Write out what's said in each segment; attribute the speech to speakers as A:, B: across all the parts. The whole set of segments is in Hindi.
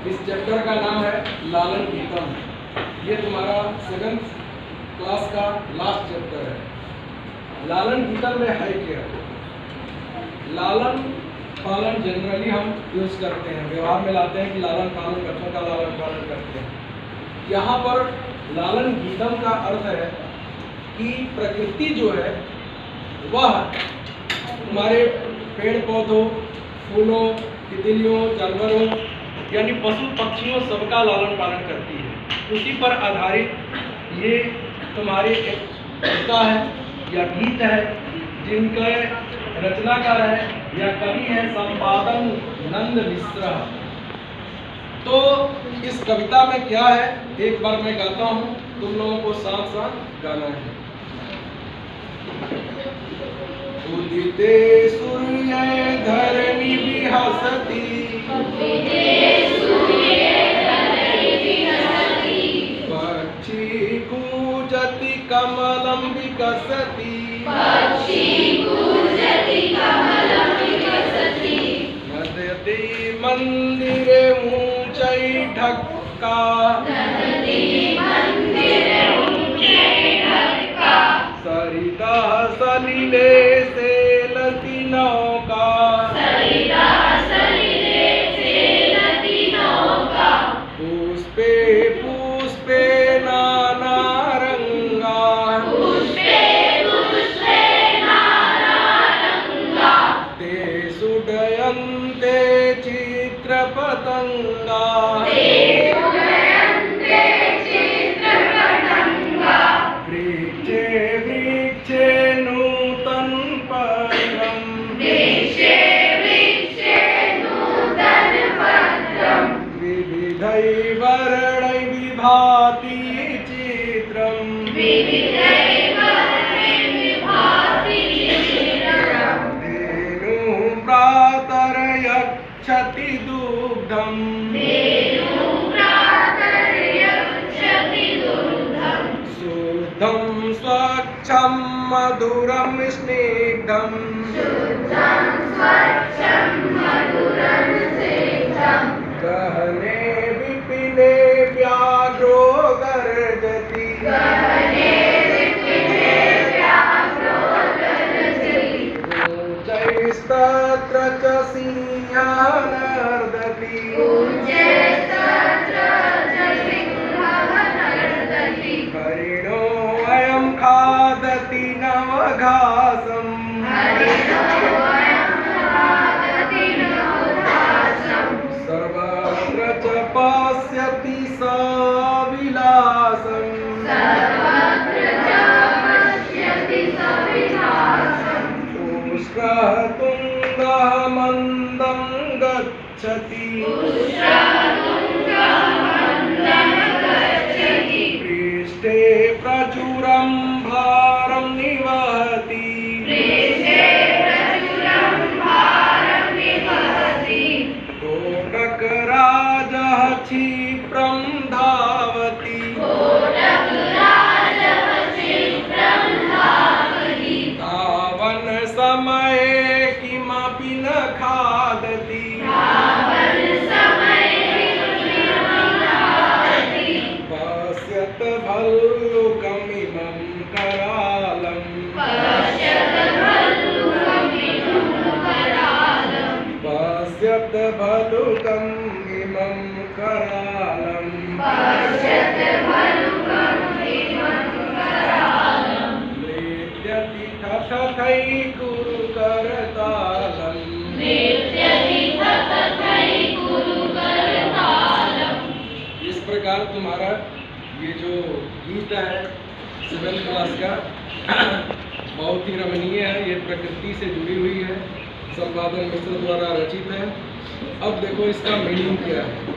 A: इस चैप्टर का नाम है लालन गीतम। ये तुम्हारा 7th क्लास का लास्ट चैप्टर है। लालन गीतम में है क्या? लालन पालन जनरली हम यूज करते हैं, व्यवहार में लाते हैं कि लालन पालन, बच्चों का लालन पालन करते हैं। यहाँ पर लालन गीतम का अर्थ है कि प्रकृति जो है वह तुम्हारे पेड़ पौधों, फूलों, तितलियों, जानवरों यानी पशु पक्षियों सबका लालन पालन करती है। उसी पर आधारित ये तुम्हारी एक कविता है या गीत है जिनके रचनाकार है या कवि है संपादन नंद मिश्रा। तो इस कविता में क्या है एक बार मैं गाता हूँ, तुम लोगों को साथ साथ गाना है। उदिते सूर्य धरणी विहसति, पक्षी कूजति कमलं विकसति, नदति मंदिरे ऊंचाई ढक्का, सरिता सलिले सेलति नौका, पुष्पे पुष्पे नाना रंगा, ते सुडयन्ते चित्रपतंगा, वृक्षे वृक्षे नूतन पत्रम, विविधै वर्णै विभाति चित्रम, धेनु प्रातर्यक्षति दुग्धम, शुद्धं स्वच्छं मधुरं स्निग्धं, गहने विपिने व्याघ्रो गर्जति, ऊंचैस्तत्र च सिंहः नर्दति, हरिणो अयं खादति नवघासम्, सर्वत्र च पश्यति सविलासम्, उष्ट्रः तुङ्गः मन्दं गच्छति, पृष्ठे प्रचुरं भारं निवहति, कोटकराजः क्षिप्रं धावति, धावन समये किमपि न खादति, पश्यत भल्लुकमिमं करालं, पश्यत भल्लुकमिमं करालं, नृत्यति तथै कुरु करतालम्। इस प्रकार तुम्हारा ये जो गीत है 7th क्लास का बहुत ही रमणीय है। ये प्रकृति से जुड़ी हुई है, संपादन मिश्र द्वारा रचित है। अब देखो इसका मीनिंग क्या है।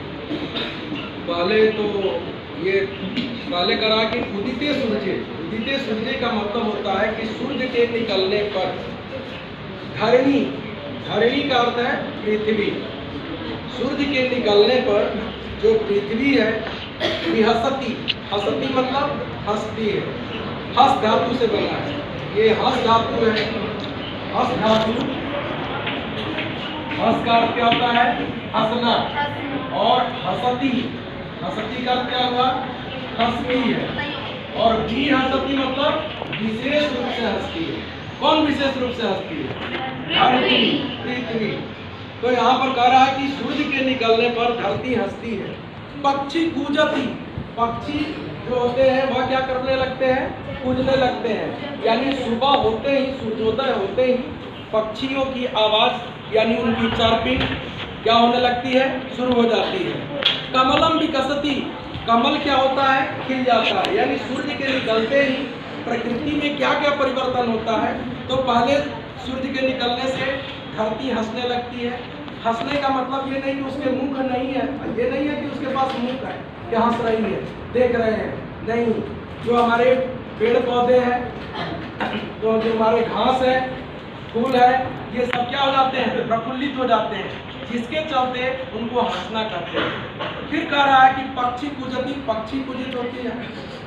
A: पहले करा कि उदिते सूर्य। उदिते सूर्य का मतलब होता है कि सूर्य के निकलने पर धरणी, धरणी का अर्थ है पृथ्वी। सूर्य के निकलने पर जो पृथ्वी है विहसती, हसती मतलब हंसती है, हस धातु से बना है। ये हस धातु है, हस धातु हंस का अर्थ क्या होता है? हंसना। और हसती, हसती का अर्थ क्या हुआ? हंसती है। और भी हसती मतलब विशेष रूप से हंसती है। कौन विशेष रूप से हंसती है? धरती, पृथ्वी। तो यहाँ पर कह रहा है कि सूर्य के निकलने पर धरती हंसती है। पक्षी कूजती, पक्षी जो होते हैं वह क्या करने लगते हैं? कूजने लगते हैं। यानी सुबह होते ही, सूर्योदय होते ही पक्षियों की आवाज यानी उनकी चर्पिंग क्या होने लगती है? शुरू हो जाती है। कमलम विकसती, कमल क्या होता है? खिल जाता है। यानी सूर्य के निकलते ही प्रकृति में क्या क्या परिवर्तन होता है? तो पहले सूर्य के निकलने से धरती हंसने लगती है। हंसने का मतलब ये नहीं कि उसके मुख नहीं है, ये नहीं है कि उसके पास मुख है कि हंस रही है, देख रहे हैं, नहीं। जो हमारे पेड़ पौधे हैं, तो जो हमारे घास है, फूल है, ये सब क्या हो जाते हैं? प्रफुल्लित हो जाते हैं, जिसके चलते उनको हंसना कहते हैं। फिर कह रहा है कि पक्षी कुजती, पक्षी कुजित होती है।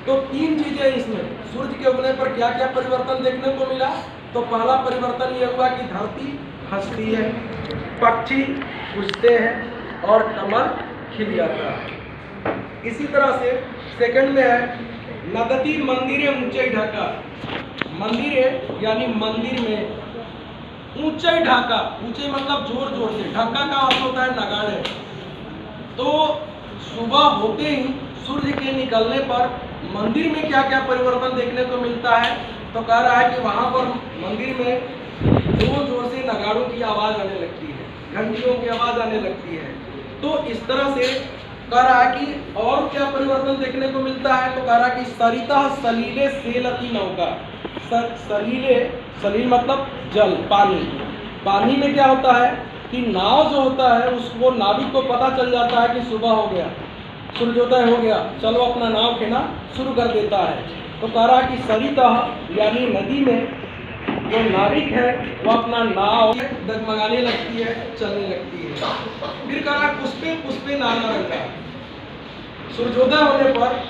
A: तो तीन चीजें इसमें, सूर्य के उगने पर क्या क्या परिवर्तन देखने को मिला? तो पहला परिवर्तन ये हुआ कि धरती हंसती है, पक्षी कुजते हैं और कमल खिल जाता है। इसी तरह से सेकंड में है नदती मंदिरे ऊंचाई ढाका। मंदिरे यानी मंदिर में ऊंचाई ढाका, ऊंचे मतलब जोर जोर से, ढाका का अर्थ होता है नगाड़े। तो सुबह होते ही सूर्य के निकलने पर मंदिर में क्या क्या परिवर्तन देखने को मिलता है? तो कह रहा है कि वहां पर मंदिर में जोर जोर से नगाड़ों की आवाज आने लगती है, घंटियों की आवाज आने लगती है। तो इस तरह से कह रहा है कि और क्या परिवर्तन देखने को मिलता है? तो कह रहा है कि सरिता सलीले सेलती नौका। सलीले, सलील मतलब जल, पानी। पानी में क्या होता है कि नाव जो होता है उसको, नाविक को पता चल जाता है कि सुबह हो गया, सूर्योदय हो गया, चलो अपना नाव खेना शुरू कर देता है। तो कह रहा है कि सरिता यानी नदी में जो नाविक है वो अपना नाव डगमगाने लगती है, चलने लगती है। फिर कह रहा है पुष्पे पुष्पे नाना रंगा। सूर्योदय होने पर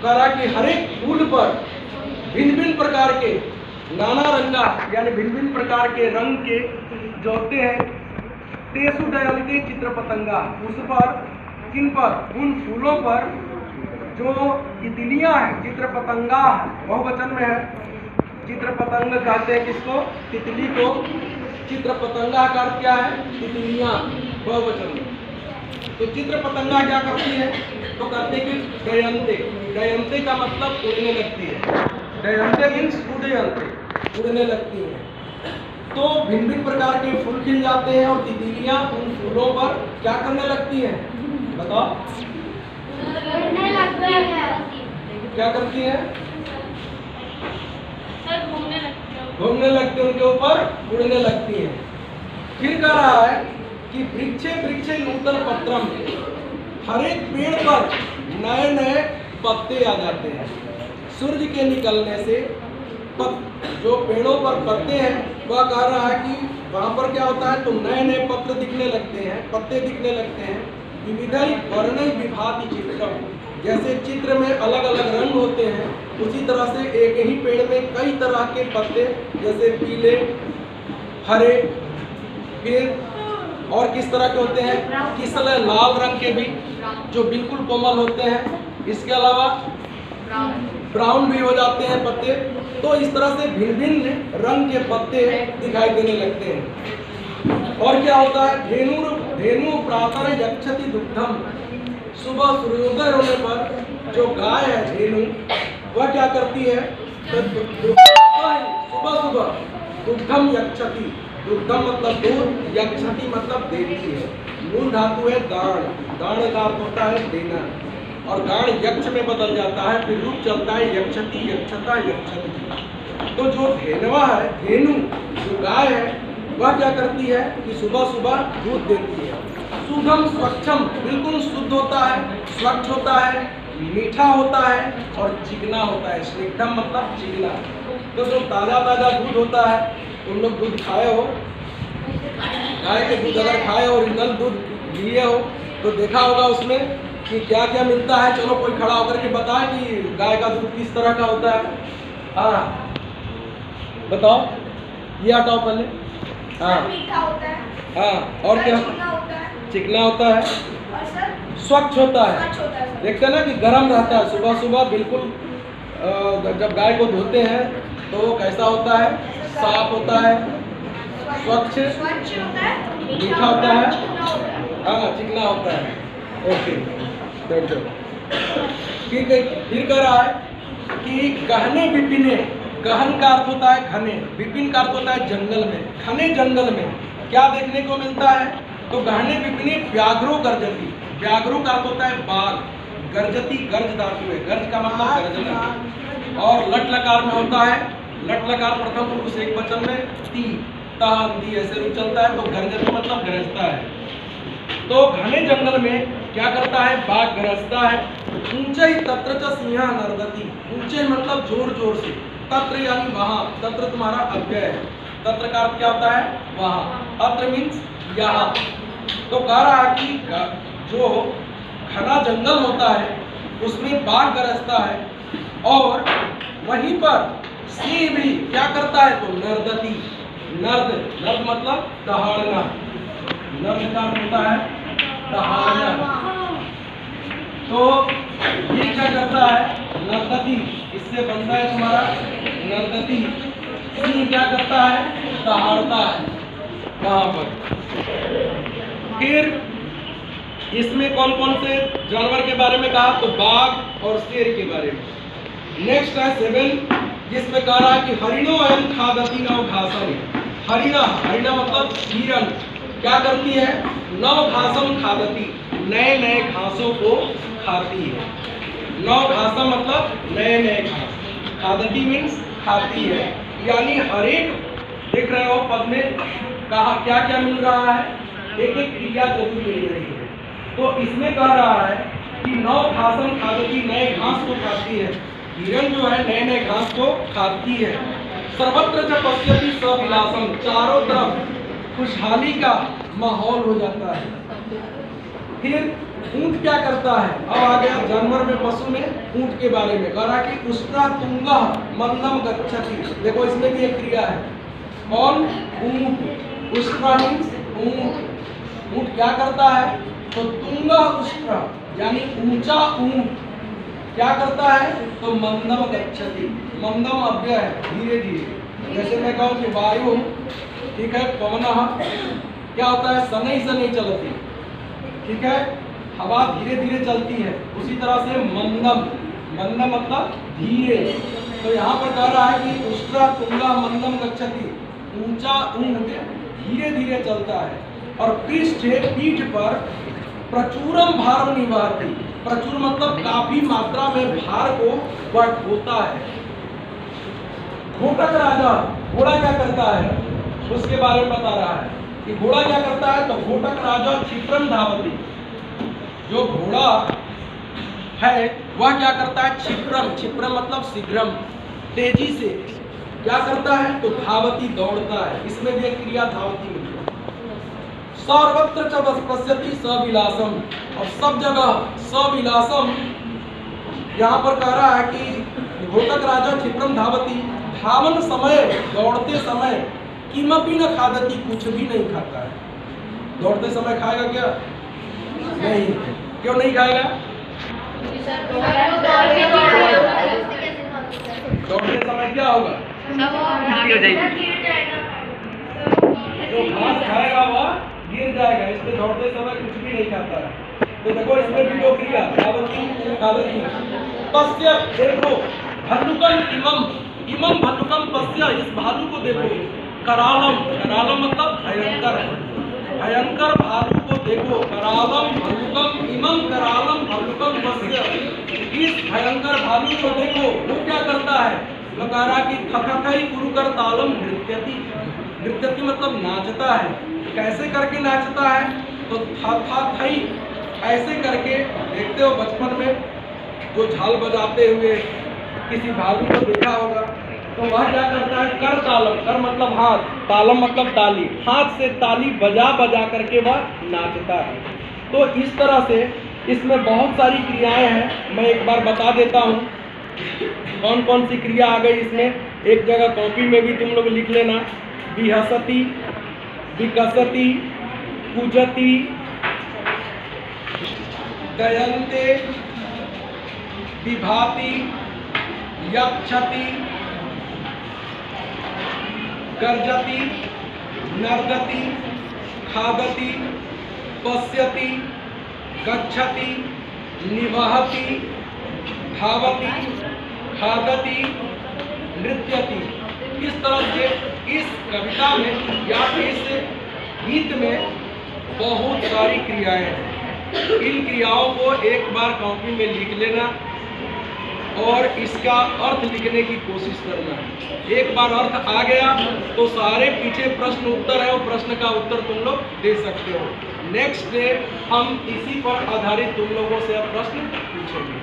A: कह रहा कि हर एक फूल पर भिन्न भिन्न प्रकार के नाना रंगा यानी भिन्न भिन्न प्रकार के रंग के जो होते हैं, तेसु दयंते चित्र पतंगा, उस पर, किन पर? उन फूलों पर जो तितलियां हैं, चित्र पतंगा बहुवचन में है, चित्र पतंग कहते हैं किसको? तितली को। चित्र पतंगा का अर्थ क्या है? तितलियां, बहुवचन में। तो चित्र पतंगा क्या करती है? तो कहते हैं कि दयंते, दयंते का मतलब उड़ने लगती है। दयंते मीन्स उदयंते, उड़ने लगती है। तो भिन्न भिन्न प्रकार के फूल खिल जाते हैं और तितलियां उन फूलों पर क्या करने लगती हैं? बताओ,
B: उड़ने लगती है।
A: क्या करती हैं? घूमने लगते, उनके ऊपर उड़ने लगती हैं। फिर कह रहा है कि वृक्षे वृक्षे नूतन पत्रम, हर एक पेड़ पर नए नए पत्ते आ जाते हैं। सूर्य के निकलने से जो पेड़ों पर पत्ते हैं, वह कह रहा है कि वहाँ पर क्या होता है? तो नए नए पत्र दिखने लगते हैं, पत्ते दिखने लगते हैं। विविधई वर्णई विभाति चित्रम, जैसे चित्र में अलग अलग रंग होते हैं, उसी तरह से एक ही पेड़ में कई तरह के पत्ते, जैसे पीले, हरे, फिर और किस तरह के होते हैं? किसले लाल रंग के भी जो बिल्कुल कोमल होते हैं। इसके अलावा ब्राउन भी हो जाते हैं पत्ते। तो इस तरह से भिन्न भिन्न रंग के पत्ते दिखाई देने लगते हैं। और क्या होता है? धेनु प्रातः यक्षति दुग्धम, सुबह सूर्योदय होने पर जो गाय है धेनु, वह क्या करती है? तो सुबह सुबह दुग्धम यक्षति, दुग्धम मतलब दूध, यक्षति मतलब देती है। मूल धातु है दान, दान का अर्थ होता है देना, और गाण यक्ष में बदल जाता है, फिर रूप चलता है यक्षति, यक्षता, यक्षति। तो जो धेनवा है, धेनु जो गाय है, वह क्या करती है कि सुबह सुबह दूध देती है। सुगम स्वच्छम, बिल्कुल शुद्ध होता है, स्वच्छ होता है, मीठा होता है और चिकना होता है। स्निग्धम मतलब चिकना। तो जो ताजा ताजा दूध होता है, तुम लोग दूध खाए हो, गाय के दूध अगर खाए हो, ओरिजिनल दूध लिए हो, तो देखा होगा उसमें कि क्या क्या मिलता है। चलो कोई खड़ा होकर के बताए कि गाय का दूध किस तरह का होता है। हाँ बताओ, ये हटाओ पहले। हाँ
B: मीठा होता है,
A: हाँ, और क्या
B: चिकना होता है,
A: चिकना होता है,
B: और सर
A: स्वच्छ होता है।
B: स्वच्छ होता है सर।
A: देखते हैं ना कि गर्म रहता है, सुबह सुबह बिल्कुल जब गाय को धोते हैं तो वो कैसा होता है, साफ होता है, स्वच्छ
B: स्वच्छ होता है,
A: मीठा होता है,
B: चिकना होता है।
A: हाँ चिकना होता है। ओके बैठ जाओ। ठीक है, फिर कह रहा है कि गहने विपिने, गहन का अर्थ होता है घने, विपिन का अर्थ होता है जंगल में। घने जंगल में क्या देखने को मिलता है, तो गहने विपिने व्याघ्रो गर्जती, व्याघ्रो का अर्थ होता है बाघ, गर्जती गर्ज धातु है, गर्ज का मतलब गर्जना, और लट लकार में होता है, लट लकार प्रथम पुरुष एक वचन में ती ता दी ऐसे रूप चलता है, तो गर्जती मतलब गरजता है। तो घने जंगल में क्या करता है, बाघ गरजता है। ऊंचे तत्र च सिंह नर्दती, ऊंचे मतलब जोर जोर से, तत्र यानी वहां, तत्र तुम्हारा अव्यय है, तत्र का अर्थ क्या होता है, वहां, अत्र मीन्स यहाँ। तो कह रहा है कि जो घना जंगल होता है उसमें बाघ गरजता है, और वहीं पर सिंह भी क्या करता है, तो नर्दती, नर्द, नर्द मतलब दहाड़ना, नर्द का अर्थ होता है दहाड़ना। तो ये क्या करता है, नर्दती, इससे बनता है तुम्हारा नर्दती। सिंह क्या करता है, दहाड़ता है वहां पर। फिर इसमें कौन कौन से जानवर के बारे में कहा, तो बाघ और शेर के बारे में। नेक्स्ट है 7, जिसमें कह रहा है कि हरिणो अयम खादती नव घासम। हरिणा, हरिणा मतलब हिरण, क्या करती है, नव घासम खादती, नए नए घासों को खाती है। नव घासम मतलब नए नए घास, खादती मीन्स खाती है, यानी हर एक, देख रहे हो पद में कहा क्या क्या मिल रहा है, एक एक क्रिया जरूर मिल रही है। तो इसमें कह रहा है कि नव घासम खादती, नए घास को खाती है, हिरण जो है नए नए घास को खाती है। सर्वत्र च पश्यति सविलासम, चारों तरफ खुशहाली का माहौल हो जाता है। फिर ऊंट क्या करता है, अब आ गया जानवर में, पशु में ऊंट के बारे में कह रहा है कि उष्णा तुंगा मंदम गच्छति। देखो इसमें भी एक क्रिया है, कौन, ऊंट, उष्णा मीन्स ऊंट, ऊंट क्या करता है, तो तुंगा उष्णा यानी ऊंचा ऊंट क्या करता है, तो मंदम गच्छति, मंदम अव्यय है, धीरे धीरे। जैसे मैं कहूँ कि वायु, ठीक है, पवनः क्या होता है, शनै शनै चलती, ठीक है, हवा धीरे धीरे चलती है, उसी तरह से मंदम, मंदम मतलब धीरे। तो यहाँ पर कह रहा है कि उष्ट्रा तुंगा मंदम गच्छति, ऊंचा ऊंट धीरे धीरे चलता है, और पृष्ठे पीठ पर प्रचुरम भार निवाहति, प्रचुर मतलब काफी मात्रा में भार को वह ढोता है। घोटक राजा, घोड़ा क्या करता है, उसके बारे में बता रहा है कि घोड़ा क्या करता है, तो घोटक राजा क्षिप्रम धावती, जो घोड़ा है वह क्या करता है, क्षिप्रम, क्षिप्रम मतलब शीघ्रम, तेजी से क्या करता है, तो धावती दौड़ता है। इसमें भी एक क्रिया धावती मिलती है। सर्वत्र च पश्यति सविलासम, और सब जगह सविलासम, यहाँ पर कह रहा है कि घोटक राजा क्षिप्रम धावती, धावन समय, दौड़ते समय, किमपि न खादती, कुछ भी नहीं खाता है। दौड़ते समय खाएगा क्या, नहीं, क्यों नहीं खाएगा, दौड़ते समय क्या होगा, जो घास खाएगा वह गिर जाएगा, इसलिए दौड़ते समय कुछ भी नहीं खाता है। तो देखो इसमें भी दो क्रिया, धावती खादती। पश्य, देखो, भल्लुकम इमम, इमम भल्लुकम पश्य, इस भालू को देखो, करालम, करालम मतलब भयंकर, भयंकर भालू को देखो, करालम भल्लुकम इमम करालम भल्लुकम पश्य, इस भयंकर भालू को देखो, वो क्या करता है, लगा रहा कि थकथई कुरुकर तालम नृत्यति, नृत्यति मतलब नाचता है, कैसे करके नाचता है, तो था थई ऐसे करके, देखते हो बचपन में जो झाल बजाते हुए किसी भालू को देखा होगा, तो वह क्या करता है, कर तालम, कर मतलब हाथ, तालम मतलब ताली, हाथ से ताली बजा बजा करके वह नाचता है। तो इस तरह से इसमें बहुत सारी क्रियाएं हैं, मैं एक बार बता देता हूँ कौन कौन सी क्रिया आ गई इसमें। एक जगह कॉपी में भी तुम लोग लिख लेना, विहसती, विकसति, कुजति, दयन्ते, विभाति, यक्षति, गर्जति, नर्दति, खादति, पश्यति, गच्छति, निवहति, धावति, खादति, नृत्यति। इस तरह से इस कविता में या इस गीत में बहुत सारी क्रियाएं हैं। इन क्रियाओं को एक बार कॉपी में लिख लेना और इसका अर्थ लिखने की कोशिश करना। एक बार अर्थ आ गया तो सारे पीछे प्रश्न उत्तर है, वो प्रश्न का उत्तर तुम लोग दे सकते हो। नेक्स्ट डे हम इसी पर आधारित तुम लोगों से अब प्रश्न पूछेंगे।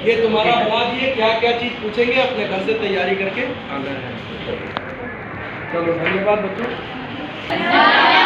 A: ये तुम्हारा बता दिए क्या क्या चीज पूछेंगे, अपने घर से तैयारी करके आना है। चलो धन्यवाद बच्चों।